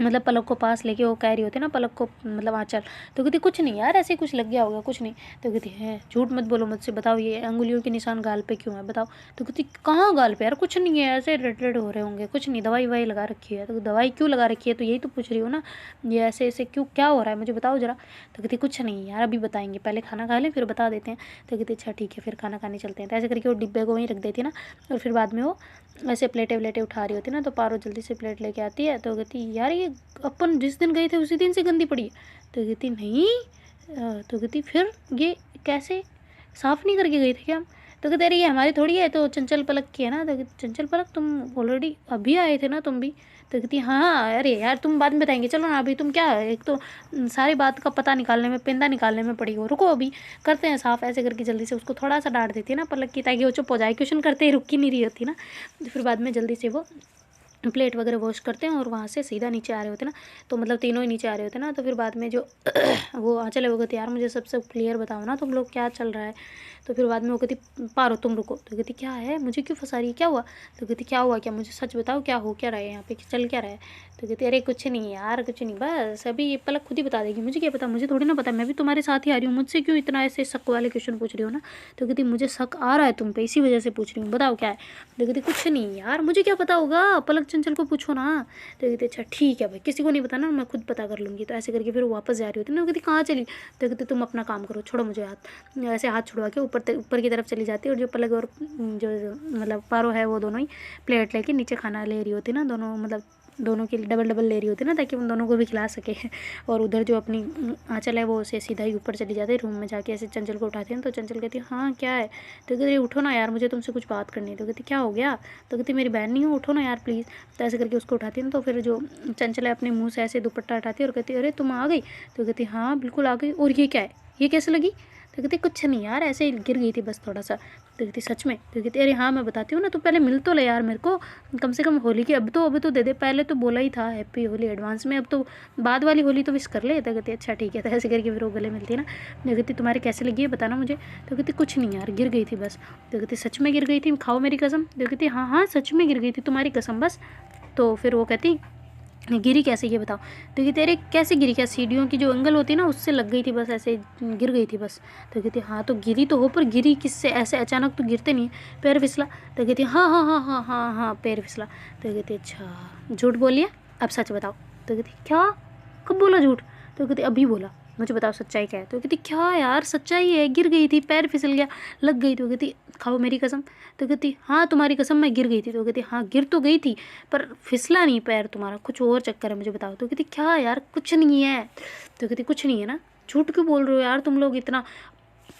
मतलब पलक को पास लेके वो कह रही होती है ना पलक को, मतलब आँचल। तो कहती कुछ नहीं यार ऐसे कुछ लग गया होगा, कुछ नहीं। तो कहती है झूठ मत बोलो मुझसे, बताओ ये अंगुलियों के निशान गाल पे क्यों है बताओ। तो कहती कहाँ गाल पे यार, कुछ नहीं है, ऐसे रेड रेड हो रहे होंगे, कुछ नहीं, दवाई ववाई लगा रखी है। तो दवाई क्यों लगा रखी है, तो यही तो पूछ रही हो ना, ये ऐसे ऐसे क्यों, क्या हो रहा है मुझे बताओ ज़रा। तो कहती कुछ नहीं यार अभी बताएंगे, पहले खाना खा लें फिर बता देते हैं। तो कहती अच्छा ठीक है फिर खाना खाने चलते हैं। तो ऐसे करके वो डिब्बे को वहीं रख देती है ना, और फिर बाद में वो ऐसे प्लेटें व्लेटें उठा रही होती है ना। तो पारो जल्दी से प्लेट लेके आती है। तो कहती यार ये अपन जिस दिन गए थे उसी दिन से गंदी पड़ी है। तो कहती नहीं तो कहती फिर ये कैसे, साफ़ नहीं करके गए थे क्या हम। तो कहते अरे ये हमारी थोड़ी है, तो चंचल पलक की है ना। तो कहती चंचल पलक तुम ऑलरेडी अभी आए थे ना तुम भी। तो कहती हाँ अरे यार तुम बाद में बताएंगे, चलो ना अभी तुम क्या एक तो सारी बात का पता निकालने में, पेंदा निकालने में पड़ी हो, रुको अभी करते हैं साफ़। ऐसे करके जल्दी से उसको थोड़ा सा डांट देती है ना पलक की, ताकि वो चुप हो जाए, क्वेश्चन करते ही रुक ही नहीं रही होती ना। तो फिर बाद में जल्दी से वो प्लेट वगैरह वॉश करते हैं और वहाँ से सीधा नीचे आ रहे होते ना। तो मतलब तीनों ही नीचे आ रहे होते ना। तो फिर बाद में जो वो आँचल है वो कहती यार मुझे सब क्लियर बताओ ना तुम लोग क्या चल रहा है। तो फिर बाद में वो कहती पारो तुम रुको। तो कहती क्या है, मुझे क्यों फंसा रही है, क्या हुआ। तो कहती क्या हुआ क्या, मुझे सच बताओ क्या हो क्या रहा है यहाँ पे, चल क्या रहा है। तो कहती अरे कुछ नहीं यार कुछ नहीं, बस अभी ये पलक खुद ही बता देगी, मुझे क्या पता, मुझे थोड़ी ना पता, मैं भी तुम्हारे साथ ही आ रही हूँ, मुझसे क्यों इतना ऐसे शक वाले क्वेश्चन पूछ रही हो ना। तो कहती मुझे शक आ रहा है तुम पे, इसी वजह से पूछ रही हूँ, बताओ क्या है। तो कहती कुछ नहीं यार मुझे क्या पता होगा, पलक चंचल को पूछो ना। तो कहती अच्छा ठीक है भाई, किसी को नहीं बताना, मैं खुद पता कर लूँगी। तो ऐसे करके फिर वो वापस जा रही होती है ना। वो कहती कहाँ चली। तो कहती तुम अपना काम करो, छोड़ो मुझे हाथ, ऐसे हाथ छुड़वा के ऊपर की तरफ चली जाती है। और जो पलक और जो मतलब पारो है वो दोनों ही प्लेट लेके नीचे खाना ले रही होती है ना, दोनों मतलब दोनों के लिए डबल डबल ले रही होती है ना, ताकि उन दोनों को भी खिला सके। और उधर जो अपनी आँचल है वो उसे सीधा ही ऊपर चली जाती है, रूम में जाके ऐसे चंचल को उठाते हैं। तो चंचल कहती है हाँ क्या है। तो कहती उठो ना यार, मुझे तुमसे कुछ बात करनी है। तो कहती क्या हो गया। तो कहती मेरी बहन नहीं हो, उठो ना यार प्लीज़। तो ऐसे करके उसको उठाती है। तो फिर जो चंचल है अपने मुँह से ऐसे दुपट्टा हटाती है और कहती है अरे तुम आ गई। तो कहती हाँ बिल्कुल आ गई, और ये क्या है, ये कैसे लगी। तो कहती कुछ नहीं यार ऐसे ही गिर गई थी बस थोड़ा सा। तो कहती सच में। तो कहती अरे हाँ मैं बताती हूँ ना, तो पहले मिल तो ले यार मेरे को, कम से कम होली की अब तो दे दे, पहले तो बोला ही था हैप्पी होली एडवांस में, अब तो बाद वाली होली तो विश कर ले। तो कहती अच्छा ठीक है। तो ऐसे करके फिर वो गले मिलती है ना। तो कहती तुम्हारे कैसे लगी है बताना मुझे। तो कहती कुछ नहीं यार गिर गई थी बस। तो कहती सच में गिर गई थी, खाओ मेरी कसम। तो कहती हाँ हाँ सच में गिर गई थी, तुम्हारी कसम बस। तो फिर वो कहती गिरी कैसे ये बताओ। तो कहती अरे कैसे गिरी, क्या सीढ़ियों की जो एंगल होती है ना उससे लग गई थी बस, ऐसे गिर गई थी बस। तो कहती हाँ तो गिरी तो हो, पर गिरी किससे, ऐसे अचानक तो गिरते नहीं है, पैर फिसला। तो कहती हाँ हाँ हाँ हाँ हाँ हाँ पैर फिसला। तो कहती अच्छा झूठ बोलिए अब सच बताओ। तो कहती क्या, कब बोला झूठ। तो कहती अभी बोला। मुझे बताओ सच्चाई क्या है। तो कहती क्या यार सच्चाई है, गिर गई थी, पैर फिसल गया, लग गई। तो कहती खाओ मेरी कसम। तो कहती हाँ तुम्हारी कसम मैं गिर गई थी। तो कहती हाँ गिर तो गई थी पर फिसला नहीं पैर तुम्हारा, कुछ और चक्कर है मुझे बताओ। तो कहती क्या यार कुछ नहीं है। तो कहती कुछ नहीं है ना, झूठ क्यों बोल रहे हो यार तुम लोग इतना।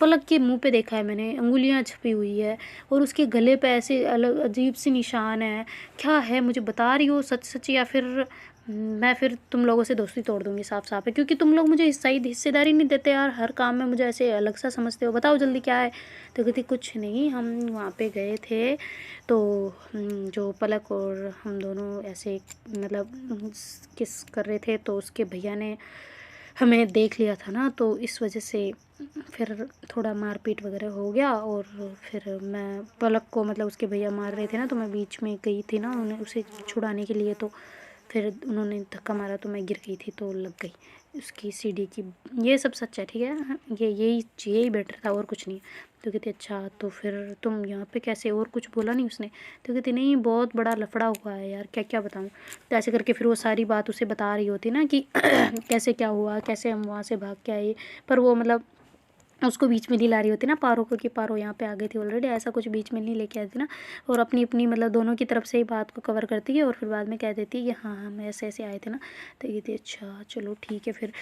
पलक के मुंह पे देखा है मैंने, अंगुलियां छपी हुई है और उसके गले पे ऐसे अलग अजीब सी निशान है। क्या है मुझे बता रही हो सच सच, या फिर मैं फिर तुम लोगों से दोस्ती तोड़ दूंगी, साफ साफ है। क्योंकि तुम लोग मुझे सही हिस्सेदारी नहीं देते यार, हर काम में मुझे ऐसे अलग सा समझते हो। बताओ जल्दी क्या है। तो कहती कुछ नहीं, हम वहाँ पे गए थे तो जो पलक और हम दोनों ऐसे मतलब किस कर रहे थे, तो उसके भैया ने हमें देख लिया था ना, तो इस वजह से फिर थोड़ा मारपीट वगैरह हो गया। और फिर मैं पलक को मतलब उसके भैया मार रहे थे ना, तो मैं बीच में गई थी ना उन्हें उसे छुड़ाने के लिए। तो फिर उन्होंने धक्का मारा तो मैं गिर गई थी, तो लग गई उसकी सीढ़ी की। ये सब सच है ठीक है, यही बेटर था और कुछ नहीं। तो कहती अच्छा तो फिर तुम यहाँ पे कैसे, और कुछ बोला नहीं उसने। तो कहती नहीं बहुत बड़ा लफड़ा हुआ है यार, क्या क्या बताऊँ। तो ऐसे करके फिर वो सारी बात उसे बता रही होती ना कि कैसे क्या हुआ, कैसे हम वहाँ से भाग के आए। पर वो मतलब उसको बीच में नहीं ला रही होती ना पारो को, कि पारो यहाँ पे आ गई थी ऑलरेडी, ऐसा कुछ बीच में नहीं लेके आती ना। और अपनी अपनी मतलब दोनों की तरफ से ही बात को कवर करती है और फिर बाद में कह देती है कि हाँ हम ऐसे ऐसे आए थे ना। तो कहती अच्छा चलो ठीक है फिर,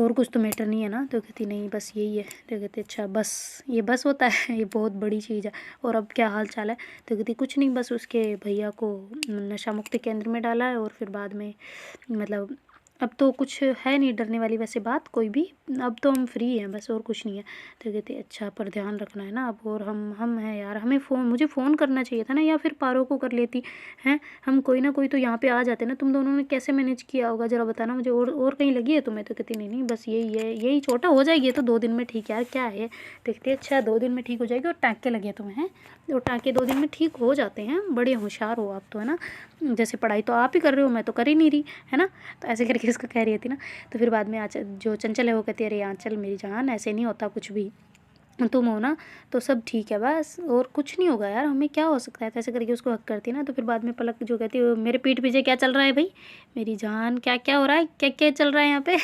और कुछ तो मैटर नहीं है ना। तो कहती नहीं बस यही है। तो कहती अच्छा बस ये बस होता है, ये बहुत बड़ी चीज़ है। और अब क्या हाल चाल है। तो कहती कुछ नहीं, बस उसके भैया को नशा मुक्ति केंद्र में डाला है और फिर बाद में मतलब अब तो कुछ है नहीं डरने वाली वैसे बात कोई भी, अब तो हम फ्री हैं बस, और कुछ नहीं है। तो कहते अच्छा पर ध्यान रखना है ना अब, और हम हैं यार, हमें मुझे फ़ोन करना चाहिए था ना, या फिर पारो को कर लेती हैं। हम कोई ना कोई तो यहाँ पे आ जाते ना। तुम दोनों ने कैसे मैनेज किया होगा ज़रा बताना मुझे, और कहीं लगी है तुम्हें। तो कहती नहीं नहीं बस यही है, यही छोटा हो जाएगी तो 2 दिन में ठीक है यार क्या है। देखते अच्छा 2 दिन में ठीक हो जाएगी। और टाँके लगे हैं तुम्हें हैं, और टाँके 2 दिन में ठीक हो जाते हैं, बड़े होशियार हो आप तो है ना। जैसे पढ़ाई तो आप ही कर रहे हो, मैं तो कर ही नहीं रही है ना। तो ऐसे करके उसको कह रही थी ना। तो फिर बाद में जो चंचल है वो कहती है अरे आंचल मेरी जान ऐसे नहीं होता कुछ भी, तुम हो ना तो सब ठीक है बस, और कुछ नहीं होगा यार, हमें क्या हो सकता है। तो ऐसे करके उसको हक करती है ना। तो फिर बाद में पलक जो कहती है मेरे पीठ पीछे क्या चल रहा है भाई, मेरी जान क्या क्या हो रहा है, क्या क्या चल रहा है यहाँ पे।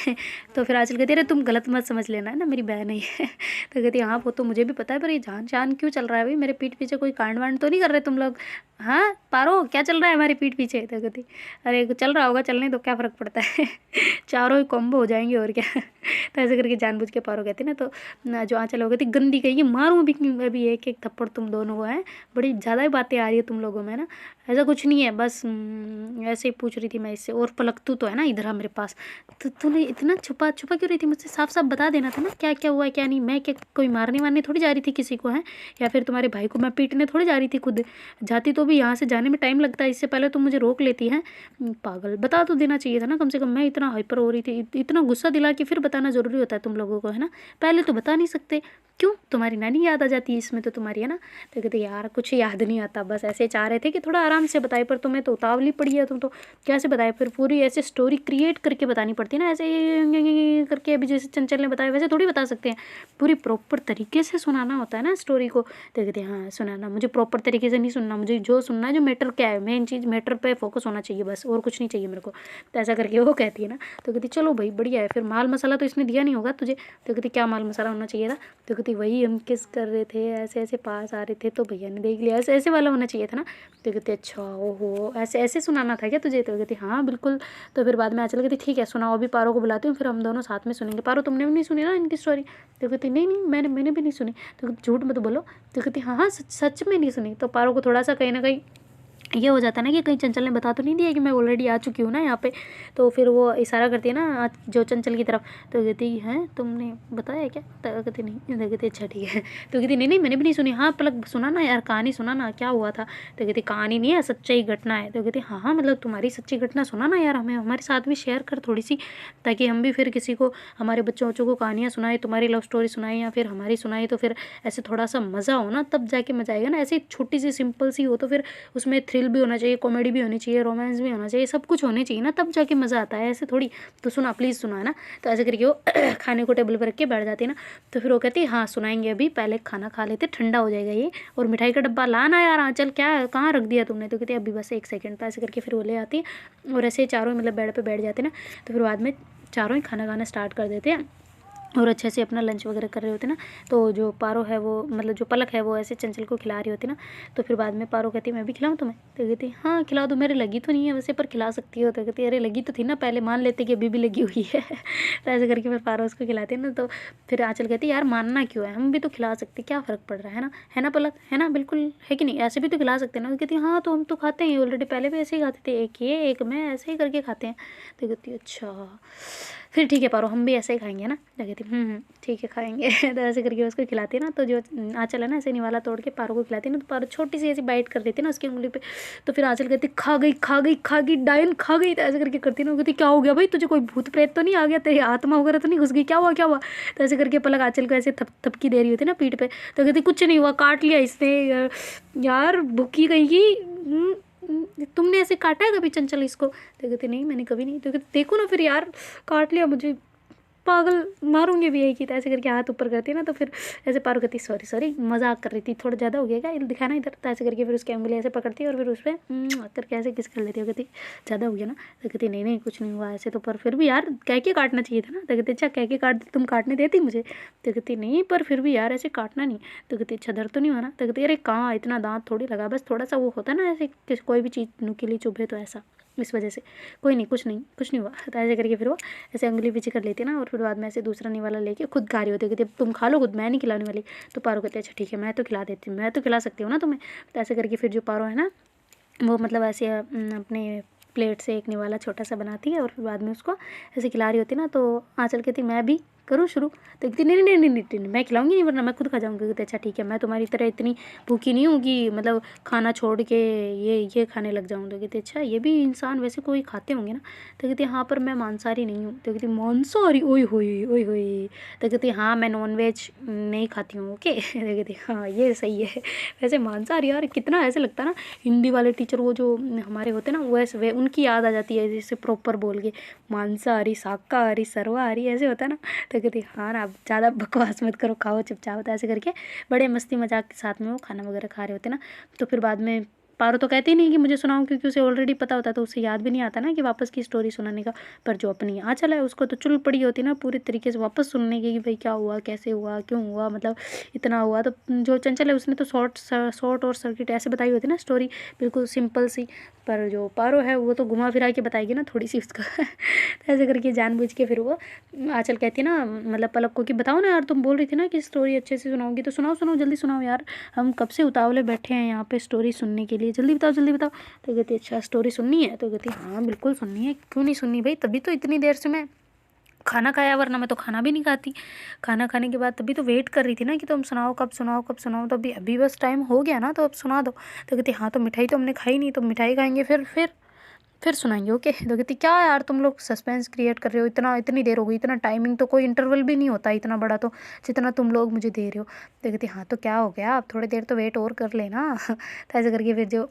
तो फिर आंचल कहती है अरे तुम गलत मत समझ लेना है ना, मेरी बहन ही है। तो कहती है हाँ वो तो मुझे भी पता है, पर ये जान जान क्यों चल रहा है भाई, मेरे पीठ पीछे कोई कांड वांड तो नहीं कर रहे तुम लोग। हाँ पारो क्या चल रहा है हमारी पीठ पीछे। तो कहती अरे चल रहा होगा, चलने तो क्या फ़र्क पड़ता है। चारों ही कॉम्बो हो जाएंगे और क्या। तो ऐसे करके जानबूझ के पारो कहती ना। तो जो आंचल हो गई थी गंदी कही, मारूँ भी अभी एक एक थप्पड़ तुम दोनों को है, बड़ी ज़्यादा ही बातें आ रही है तुम लोगों में ना। ऐसा कुछ नहीं है बस ऐसे ही पूछ रही थी मैं इससे। और पलक तू तो है ना इधर आ मेरे पास, तो तूने इतना छुपा छुपा क्यों रही थी मुझसे, साफ साफ बता देना था ना क्या क्या हुआ है क्या नहीं। मैं क्या कोई मारने वारने थोड़ी जा रही थी किसी को है, या फिर तुम्हारे भाई को मैं पीटने थोड़ी जा रही थी खुद। जाती तो भी यहाँ से जाने में टाइम लगता है, इससे पहले तुम मुझे रोक लेती हैं। पागल, बता तो देना चाहिए था ना कम से कम। मैं इतना हाइपर हो रही थी, इतना गुस्सा दिला के फिर बताना ज़रूरी होता है तुम लोगों को है ना, पहले तो बता नहीं सकते क्यों। तुम्हारी नानी याद आ जाती है इसमें तो तुम्हारी है ना। तो कहते यार कुछ याद नहीं आता, बस ऐसे चाह रहे थे कि थोड़ा आराम से बताए, पर तुम्हें तो उतावली पड़ी है, तुम तो कैसे बताए। फिर पूरी ऐसे स्टोरी क्रिएट करके बतानी पड़ती है ना, ऐसे करके अभी जैसे चंचल ने बताया वैसे थोड़ी बता सकते हैं, पूरी प्रॉपर तरीके से सुनाना होता है ना स्टोरी को। तो कहते हैं हाँ सुनाना, मुझे प्रॉपर तरीके से नहीं सुनना, मुझे जो सुनना है जो मैटर क्या है मेन चीज़, मैटर पे फोकस होना चाहिए बस, और कुछ नहीं चाहिए मेरे को। तो ऐसा करके वो कहती है ना। तो कहती चलो भाई बढ़िया है, फिर माल मसाला तो इसने दिया नहीं होगा तुझे। तो कहती क्या माल मसाला होना चाहिए था। तो कहती वही हम किस कर रहे थे, ऐसे ऐसे पास आ रहे थे तो भैया ने देख लिया, ऐसे ऐसे वाला होना चाहिए था ना। तो कहती अच्छा ओहो ऐसे ऐसे सुनाना था क्या तुझे। तो कहती हाँ बिल्कुल। तो फिर बाद में आंचल कहती ठीक है सुनाओ, अभी पारो को बुलाती हूँ फिर हम दोनों साथ में सुनेंगे। पारो तुमने भी नहीं सुनी ना इनकी स्टोरी। तो कहती नहीं नहीं मैंने भी नहीं सुनी। तो झूठ मत बोलो। तो कहती हाँ हाँ सच में नहीं सुनी। तो पारो को थोड़ा सा कहीं ना कहीं ये हो जाता है ना कि कहीं चंचल ने बता तो नहीं दिया कि मैं ऑलरेडी आ चुकी हूँ ना यहाँ पे। तो फिर वो इशारा करती है ना जो चंचल की तरफ। तो कहती है तुमने बताया क्या। तो कहती नहीं। तो कहती अच्छा ठीक है। तो कहती नहीं नहीं मैंने भी नहीं सुनी। हाँ पलक सुना ना यार, कहानी सुना ना क्या हुआ था। तो कहती कहानी नहीं है सच्चाई घटना है। तो कहती हाँ हाँ मतलब तुम्हारी सच्ची घटना सुना ना यार, हमें हमारे साथ भी शेयर कर थोड़ी सी, ताकि हम भी फिर किसी को हमारे बच्चों बच्चों को कहानियाँ सुनाए, तुम्हारी लव स्टोरी सुनाए या फिर हमारी सुनाए, तो फिर ऐसे थोड़ा सा मज़ा हो ना, तब जाके मज़ा आएगा ना। ऐसे छोटी सी सिंपल सी हो तो फिर उसमें थ्रिल भी होना चाहिए, कॉमेडी भी होनी चाहिए, रोमांस भी होना चाहिए, सब कुछ होने चाहिए ना, तब जाके मज़ा आता है, ऐसे थोड़ी। तो सुना प्लीज़ सुना है ना। तो ऐसे करके वो खाने को टेबल पर रख के बैठ जाती है ना। तो फिर वो कहती है हाँ सुनाएंगे, अभी पहले खाना खा लेते ठंडा हो जाएगा ये, और मिठाई का डब्बा लाना यार आंचल, क्या कहाँ रख दिया तुमने। तो कहती है अभी बस 1 सेकंड। तो ऐसे करके फिर वो ले आती है और ऐसे चारों मतलब बेड पर बैठ जाते हैं ना। तो फिर बाद में चारों ही खाना खाना स्टार्ट कर देते हैं। और अच्छे से अपना लंच वगैरह कर रहे होते ना। तो जो पारो है वो मतलब जो पलक है वो ऐसे चंचल को खिला रही होती ना। तो फिर बाद में पारो कहती मैं भी खिलाऊं तुम्हें? तो कहती हाँ खिला दो, मेरे लगी तो नहीं है वैसे पर खिला सकती हो। तो कहती अरे लगी तो थी ना, पहले मान लेते कि अभी भी लगी हुई है। तो ऐसे करके फिर पारो उसको खिलाती है ना। तो फिर आंचल कहती यार मानना क्यों है, हम भी तो खिला सकते, क्या फ़र्क पड़ रहा है ना पलक, है ना, बिल्कुल है कि नहीं, ऐसे भी तो खिला सकते ना। कहती हाँ तो हम तो खाते हैं ऑलरेडी, पहले भी ऐसे ही खाते थे, एक ये एक मैं, ऐसे ही करके खाते हैं। तो कहती अच्छा फिर ठीक है पारो, हम भी ऐसे ही खाएंगे ना। तो कहती ठीक है खाएंगे। तो ऐसे करके उसको खिलाती है ना। तो जो आंचल है ना ऐसे निवाला तोड़ के पारो को खिलाती है ना। तो पारो छोटी सी ऐसी बाइट कर देती है ना उसकी उंगली पे। तो फिर आंचल कहती खा गई खा गई खा गई डायन खा गई। तो ऐसे करके करती है ना। वो कहती क्या हो गया भाई, तुझे कोई भूत प्रेत तो नहीं आ गया, तेरी आत्मा वगैरह तो नहीं घुस गई, क्या हुआ क्या हुआ? तो ऐसे करके पलक आंचल को ऐसे थपकी दे रही होती है ना पीठ पे। तो कहती कुछ नहीं हुआ, काट लिया इसने यार भूखी गई। तुमने ऐसे काटा है कभी चंचल इसको? तो कहती नहीं मैंने कभी नहीं। तो कहती देखो ना फिर यार काट लिया मुझे, पागल मारूंगी भी यही। तो ऐसे करके हाथ ऊपर करती है ना। तो फिर ऐसे पारो कहती सॉरी सॉरी मजाक कर रही थी, थोड़ा ज़्यादा हो गया क्या, दिखाना इधर। तो ऐसे करके फिर उसकी उंगली ऐसे पकड़ती है और फिर उस पर करके ऐसे किस कर लेती है। कहती ज़्यादा हो गया ना? तो कहती नहीं नहीं कुछ नहीं हुआ ऐसे तो, पर फिर भी यार कह के काटना चाहिए था ना। तो कहती अच्छा कह के काट दी, तुम काटने देती मुझे? तो कहती नहीं पर फिर भी यार ऐसे काटना नहीं। तो कहती अच्छा दर्द तो नहीं हुआ ना? तो कहती अरे कहाँ, इतना दांत थोड़ी लगा, बस थोड़ा सा वो होता है ना ऐसे कोई भी चीज़ नुकीली चुभे तो ऐसा, इस वजह से, कोई नहीं कुछ नहीं कुछ नहीं हुआ। तो ऐसे करके फिर वो ऐसे उंगली पीछे कर लेती है ना। और फिर बाद में ऐसे दूसरा निवाला लेके खुद खा रही होती है। कहती तुम खा लो खुद, मैं नहीं खिलाने वाली। तो पारो कहते अच्छा ठीक है मैं तो खिला देती हूँ, मैं तो खिला सकती हूँ ना तुम्हें। तो ऐसे करके फिर जो पारो है ना वो मतलब ऐसे अपने प्लेट से एक निवाला छोटा सा बनाती है और फिर बाद में उसको ऐसे खिला रही होती है ना। तो आंचल कहती मैं भी करूँ शुरू? तो कहती नहीं नहीं नहीं नहीं नहीं मैं खिलाऊंगी नहीं वरना मैं खुद खा जाऊँगी। कहते अच्छा ठीक है, मैं तुम्हारी तरह इतनी भूखी नहीं हूँ कि मतलब खाना छोड़ के ये खाने लग जाऊँ। तो कहते अच्छा ये भी इंसान वैसे कोई खाते होंगे ना? तो कहती हाँ पर मैं मांसाहारी नहीं हूँ। तो कहती मांसाहारी ओए होए ओए होए। तो कहती हाँ मैं नॉन वेज नहीं खाती हूँ ओके। तो कहती हाँ ये सही है। वैसे मांसाहारी यार कितना ऐसे लगता है ना, हिंदी वाले टीचर वो जो हमारे होते हैं ना वैसे वे उनकी याद आ जाती है जैसे प्रॉपर बोल के मांसाहारी शाकाहारी सर्वाहारी ऐसे होता है ना। तो कहती हाँ ना आप ज़्यादा बकवास मत करो, खाओ चुपचाप। तो ऐसे करके बड़े मस्ती मजाक के साथ में वो खाना वगैरह खा रहे होते ना। तो फिर बाद में पारो तो कहती नहीं कि मुझे सुनाओ क्योंकि उसे ऑलरेडी पता होता है, तो उसे याद भी नहीं आता ना कि वापस की स्टोरी सुनाने का। पर जो अपनी आंचल है उसको तो चुल पड़ी होती ना पूरी तरीके से वापस सुनने की कि भाई क्या हुआ कैसे हुआ क्यों हुआ, मतलब इतना हुआ। तो जो चंचल है उसने तो शॉर्ट और सर्किट ऐसे बताई होती ना स्टोरी, बिल्कुल सिंपल सी। पर जो पारो है वो तो घुमा फिरा के बताएगी ना थोड़ी सी उसको। तो ऐसे करके जानबूझ के फिर वो आंचल कहती है ना मतलब पलक को कि बताओ ना यार, तुम बोल रही थी ना कि स्टोरी अच्छे से सुनाओगी तो सुनाओ सुनाओ जल्दी सुनाओ यार, हम कब से उतावले बैठे हैं यहाँ पे स्टोरी सुनने के लिए, जल्दी बताओ जल्दी बताओ। तो कहती अच्छा स्टोरी सुननी है? तो कहती हाँ बिल्कुल सुननी है, क्यों नहीं सुननी भाई, तभी तो इतनी देर से मैं खाना खाया, वरना मैं तो खाना भी नहीं खाती। खाना खाने के बाद तभी तो वेट कर रही थी ना कि तुम सुनाओ कब सुनाओ कब सुनाओ। तो अभी अभी बस टाइम हो गया ना तो अब सुना दो। तो कहती हाँ तो मिठाई तो हमने खाई नहीं, तो मिठाई खाएंगे फिर सुनाएंगे ओके। तो कहती क्या यार तुम लोग सस्पेंस क्रिएट कर रहे हो, इतनी देर हो गई, इतना टाइमिंग तो कोई इंटरवल भी नहीं होता इतना बड़ा तो जितना तुम लोग मुझे दे रहे हो। तो कहती हाँ तो क्या हो गया, आप थोड़ी देर तो वेट और कर लेना। तो ऐसे करके फिर जो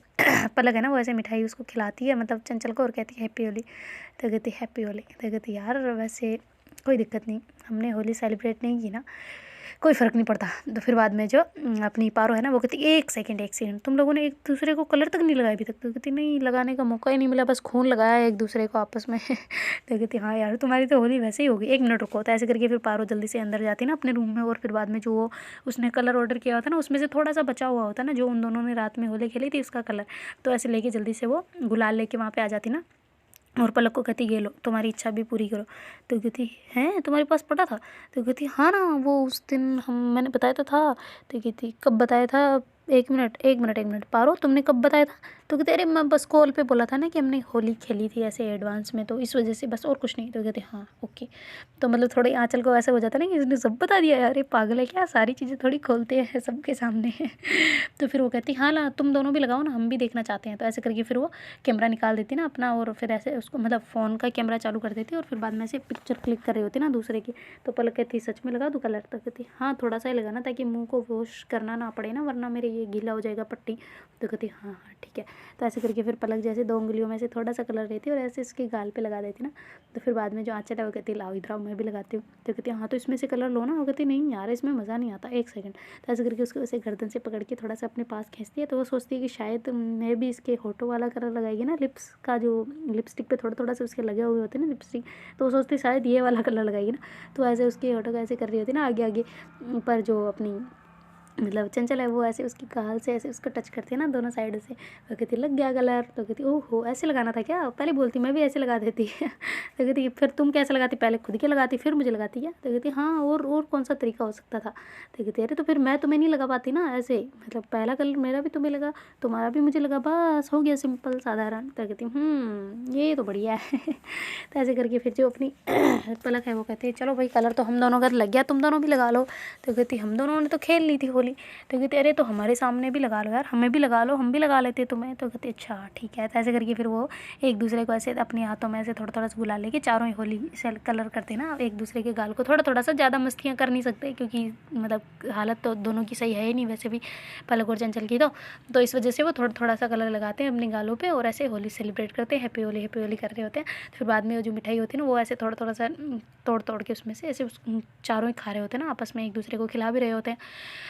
पलक है ना वो ऐसे मिठाई उसको खिलाती है मतलब चंचल को और कहती है हैप्पी होली। तो कहती हैप्पी होली। तो कहती यार वैसे कोई दिक्कत नहीं, हमने होली सेलिब्रेट नहीं की ना, कोई फ़र्क नहीं पड़ता। तो फिर बाद में जो अपनी पारो है ना वो कहती एक सेकंड तुम लोगों ने एक दूसरे को कलर तक नहीं लगाया अभी तक? तो कहती नहीं लगाने का मौका ही नहीं मिला, बस खून लगाया है एक दूसरे को आपस में। तो कहती हाँ यार तुम्हारी तो होली वैसे ही होगी, 1 मिनट रुको। तो ऐसे करके फिर पारो जल्दी से अंदर जाती ना अपने रूम में। और फिर बाद में जो वो उसने कलर ऑर्डर किया होता ना उसमें से थोड़ा सा बचा हुआ होता ना जो उन दोनों ने रात में होली खेली थी उसका कलर, तो ऐसे लेके जल्दी से वो गुलाल लेके वहाँ पे आ जाती ना। और पलक को कहती ये लो तुम्हारी इच्छा भी पूरी करो। तो कहती हैं तुम्हारे पास पड़ा था? तो कहती हाँ ना वो उस दिन मैंने बताया तो था। तो कहती कब बताया था? 1 मिनट पारो तुमने कब बताया था? तो कहते अरे मैं बस कॉल पे बोला था ना कि हमने होली खेली थी ऐसे एडवांस में तो इस वजह से बस, और कुछ नहीं। तो कहते हाँ ओके। तो मतलब थोड़ी आंचल को ऐसा हो जाता ना कि इसने सब बता दिया यार, ये पागल है क्या, सारी चीज़ें थोड़ी खोलते हैं सबके सामने। तो फिर वो कहती हाँ ला तुम दोनों भी लगाओ ना, हम भी देखना चाहते हैं। तो ऐसे करके फिर वो कैमरा निकाल देती ना अपना और फिर ऐसे उसको मतलब फ़ोन का कैमरा चालू कर देती और फिर बाद में से पिक्चर क्लिक कर रही होती ना दूसरे की। तो पलक कहती सच में लगा दूँ कलर? तो कहती हाँ थोड़ा सा ही लगाना ताकि मुंह को वॉश करना ना पड़े ना, वरना मेरे ये गीला हो जाएगा पट्टी। तो कहती हाँ हाँ ठीक है। तो ऐसे करके फिर पलक जैसे 2 उंगलियों में से थोड़ा सा कलर लेती और ऐसे इसके गाल पे लगा देती ना। तो फिर बाद में जो आँचल है वो कहती लाओ इधर आओ मैं भी लगाती हूँ। तो कहती हाँ तो इसमें से कलर लो ना। वो कहती नहीं यार इसमें मज़ा नहीं आता, एक सेकंड। तो ऐसे करके उसको वैसे गर्दन से पकड़ के थोड़ा सा अपने पास खींचती है। तो वो सोचती है कि शायद मैं भी इसके होठों वाला कलर लगाएगी ना, लिप्स का जो लिपस्टिक पे थोड़ा थोड़ा से उसके लगे हुए होते हैं ना लिपस्टिक, तो वो सोचती शायद ये वाला कलर लगाएगी ना। तो ऐसे उसके होठों का ऐसे कर रही होती है ना आगे आगे, पर जो अपनी मतलब चंचल है वो ऐसे उसकी गाल से ऐसे उसको टच करती है ना दोनों साइड से। वो कहती लग गया कलर। तो कहती ओहो ऐसे लगाना था क्या, पहले बोलती मैं भी ऐसे लगा देती। तो कहती फिर तुम कैसे लगाती, पहले खुद के लगाती फिर मुझे लगाती क्या। तो कहती हाँ और कौन सा तरीका हो सकता था। तो कहती अरे तो फिर मैं तुम्हें नहीं लगा पाती ना ऐसे, मतलब पहला कलर मेरा भी तुम्हें लगा, तुम्हारा भी मुझे लगा, बस हो गया सिंपल साधारण। तो कहती ये तो बढ़िया है। तो ऐसे करके फिर जो अपनी पलक है वो कहती है चलो भाई कलर तो हम दोनों का लग गया, तुम दोनों भी लगा लो। तो कहती हम दोनों ने तो खेल ली थी होली। तो कहती अरे तो हमारे सामने भी लगा लो यार, हमें भी लगा लो, हम भी लगा लेते तुम्हें। तो कहती अच्छा ठीक है। तो ऐसे करके फिर वो एक दूसरे को ऐसे अपने हाथों में ऐसे थोड़ा थोड़ा सा गुलाल लेके चारों ही होली से कलर करते ना एक दूसरे के गाल को। थोड़ा थोड़ा सा, ज़्यादा मस्तियाँ कर नहीं सकते क्योंकि मतलब हालत तो दोनों की सही है ही नहीं वैसे भी, पलक और चंचल की। तो इस वजह से वो थोड़ा थोड़ा सा कलर लगाते हैं अपने गालों पे और ऐसे होली सेलिब्रेट करते हैं, हैप्पी होली कर रहे होते हैं। फिर बाद में वो जो मिठाई होती है ना वो ऐसे थोड़ा थोड़ा सा तोड़ तोड़ के उसमें से ऐसे चारों ही खा रहे होते हैं ना, आपस में एक दूसरे को खिला भी रहे होते हैं।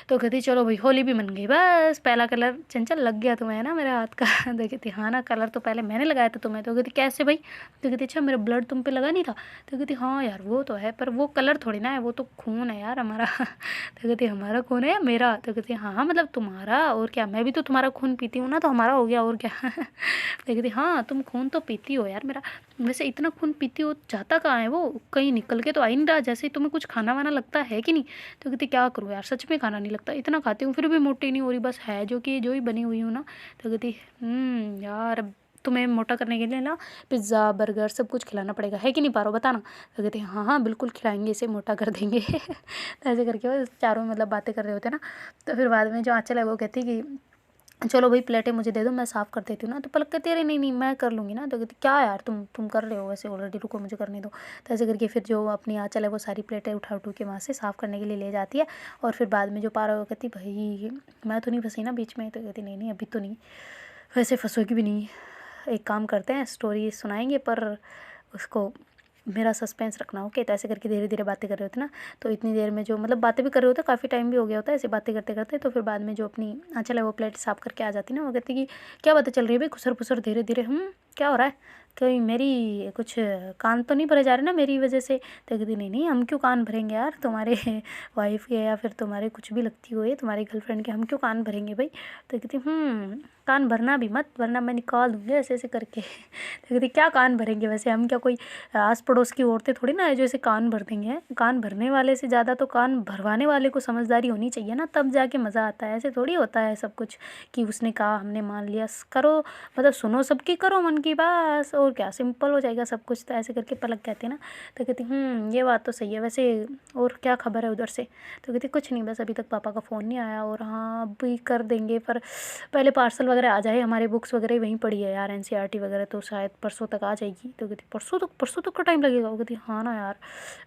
तो कहती चलो भाई होली भी मन गई, बस पहला कलर चंचल लग गया तुम्हें ना मेरे हाथ का। तो कहती हाँ ना कलर तो पहले मैंने लगाया था तुम्हें। तो कहती कैसे भाई। तो कहती अच्छा मेरा ब्लड तुम पे लगा नहीं था। तो कहती हाँ यार वो तो है पर वो कलर थोड़ी ना है, वो तो खून है यार हमारा। तो कहती हमारा खून है या मेरा। तो कहती हाँ मतलब तुम्हारा, और क्या मैं भी तो तुम्हारा खून पीती हूँ ना, तो हमारा हो गया और क्या। तो कहती हाँ तुम खून तो पीती हो यार मेरा, वैसे इतना खून पीती हो जाता कहाँ है वो, कहीं निकल के तो आ ही नहीं रहा, जैसे तुम्हें कुछ खाना वाना लगता है कि नहीं। तो कहती क्या करूँ यार सच में खाना नहीं लगता, इतना खाती हूँ फिर भी मोटी नहीं हो रही, बस है जो कि जो ही बनी हुई हूँ ना। तो कहती यार अब तुम्हें मोटा करने के लिए ना पिज़्ज़ा बर्गर सब कुछ खिलाना पड़ेगा, है कि नहीं पारो बताना। तो कहती हाँ हाँ बिल्कुल खिलाएंगे, इसे मोटा कर देंगे। तो ऐसे करके वो चारों मतलब बातें कर रहे होते ना। तो फिर बाद में जो आँचल है वो कहती कि चलो भाई प्लेटें मुझे दे दो मैं साफ़ कर देती हूँ ना। तो पलक कहती अरे नहीं नहीं मैं कर लूँगी ना। तो कहती क्या यार तुम कर रहे हो वैसे ऑलरेडी, रुको मुझे करने दो। तो ऐसे करके फिर जो अपनी आँचल है वो सारी प्लेटें उठा उठू के वहाँ से साफ़ करने के लिए ले जाती है। और फिर बाद में जो पारा वो कहती भाई मैं तो नहीं फंसी ना बीच में। तो कहती नहीं नहीं अभी तो नहीं, वैसे फंसोगी भी नहीं, एक काम करते हैं स्टोरी सुनाएंगे पर उसको मेरा सस्पेंस रखना ओके। तो ऐसे करके धीरे धीरे बातें कर रहे होते ना। तो इतनी देर में जो मतलब बातें भी कर रहे होते, काफ़ी टाइम भी हो गया होता है ऐसे बातें करते करते। तो फिर बाद में जो अपनी आँचल है वो प्लेट साफ़ करके आ जाती ना। वो कहती कि क्या बातें चल रही है भाई, खुसर फुसर धीरे धीरे, क्या हो रहा है, कोई मेरी कुछ कान तो नहीं भरे जा रहे ना मेरी वजह से। तो कहती नहीं नहीं हम क्यों कान भरेंगे यार, तुम्हारे वाइफ के या फिर तुम्हारे कुछ भी लगती हो ये तुम्हारी गर्लफ्रेंड के, हम क्यों कान भरेंगे भाई। तो कहती कान भरना भी मत वरना मैं निकाल दूँगी ऐसे ऐसे करके। तो कहती क्या कान भरेंगे, वैसे हम क्या कोई आस पड़ोस की औरतें थोड़ी ना है जो ऐसे कान भर देंगे। कान भरने वाले से ज़्यादा तो कान भरवाने वाले को समझदारी होनी चाहिए ना, तब जाके मज़ा आता है। ऐसे थोड़ी होता है सब कुछ कि उसने कहा हमने मान लिया, करो मतलब सुनो सबकी, करो मन की, बस और क्या सिंपल हो जाएगा सब कुछ। तो ऐसे करके पलक कहती ना। तो कहती ये बात तो सही है वैसे, और क्या खबर है उधर से। तो कहती कुछ नहीं बस अभी तक पापा का फ़ोन नहीं आया, और हाँ अभी कर देंगे पर पहले पार्सल वगैरह आ जाए, हमारे बुक्स वगैरह वहीं पड़ी है यार एनसीईआरटी वगैरह, तो शायद परसों तक आ जाएगी। तो कहती परसों तक का टाइम लगेगा। वो कहती हाँ ना यार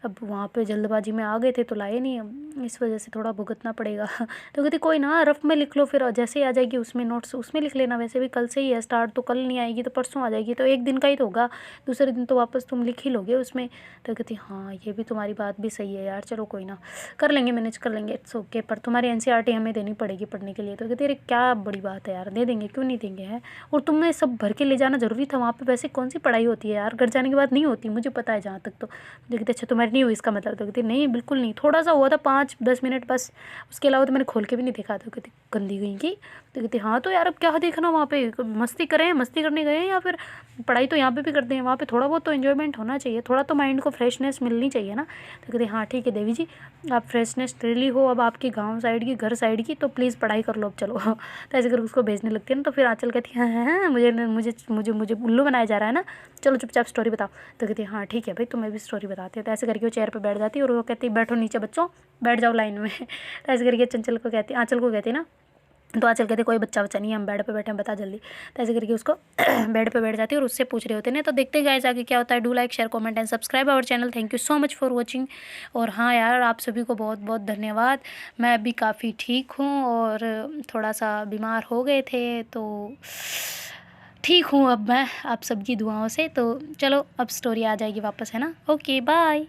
अब वहाँ पे जल्दबाजी में आ गए थे तो लाए नहीं, अब इस वजह से थोड़ा भुगतना पड़ेगा। तो कहती कोई ना रफ में लिख लो, फिर जैसे ही आ जाएगी उसमें नोट्स उसमें लिख लेना, वैसे भी कल से ही है स्टार्ट, तो कल नहीं आएगी तो परसों आ जाएगी, तो एक दिन का ही तो होगा, दूसरे दिन तो वापस तुम लिख ही लोगे उसमें। तो कहती हाँ ये भी तुम्हारी बात भी सही है यार, चलो कोई ना कर लेंगे मैनेज कर लेंगे, इट्स ओके, पर तुम्हारी एनसीईआरटी हमें देनी पड़ेगी पढ़ने के लिए। तो कहती अरे क्या बड़ी बात है यार, दे देंगे क्यों नहीं देंगे हैं, और तुमने सब भर के ले जाना ज़रूरी था वहाँ पे, वैसे कौन सी पढ़ाई होती है यार, घर जाने के बाद नहीं होती मुझे पता है जहाँ तक। तो कहते अच्छा तुम्हारी नहीं हुई इसका मतलब। तो कहती नहीं बिल्कुल नहीं, थोड़ा सा हुआ था 5-10 मिनट बस, उसके अलावा तो मैंने खोल के भी नहीं देखा। तो कहती गंदी गई की। तो कहती हाँ तो यार अब क्या देखना वहाँ पे, मस्ती करें, मस्ती करने गए या फिर पढ़ाई तो यहाँ पे भी करते हैं, वहाँ पे थोड़ा बहुत तो एंजॉयमेंट होना चाहिए, थोड़ा तो माइंड को फ्रेशनेस मिलनी चाहिए ना। तो कहते हाँ ठीक है देवी जी आप फ्रेशनेस ले ली हो अब आपके गाँव साइड की, घर साइड की, तो प्लीज़ पढ़ाई कर लो अब चलो। तो ऐसे करके उसको भेजने लगती है ना। तो फिर आँचल कहती है हाँ मुझे मुझे मुझे मुझे उल्लू बनाया जा रहा है ना, चलो चुपचाप स्टोरी बताओ। तो कहती है हाँ ठीक है भाई तुम्हें भी स्टोरी बताते हैं। तो ऐसे करके वो चेयर पर बैठ जाती है और वो कहती है बैठो नीचे बच्चों, बैठ जाओ लाइन में। तो ऐसे करके चंचल को कहती आँचल को कहती ना। तो आँचल कहते कोई बच्चा बच्चा नहीं है, हम बेड पे बैठे हैं बता जल्दी। तो ऐसे करके उसको बेड पे बैठ जाती है और उससे पूछ रहे होते हैं। तो देखते गाइस आगे क्या होता है। Do like share comment and subscribe our channel. Thank you so much for watching. और हाँ यार आप सभी को बहुत बहुत धन्यवाद। मैं अभी काफ़ी ठीक हूँ और थोड़ा सा बीमार हो गए थे तो ठीक हूँ अब मैं आप सबकी दुआओं से। तो चलो अब स्टोरी आ जाएगी वापस, है ना। Okay bye.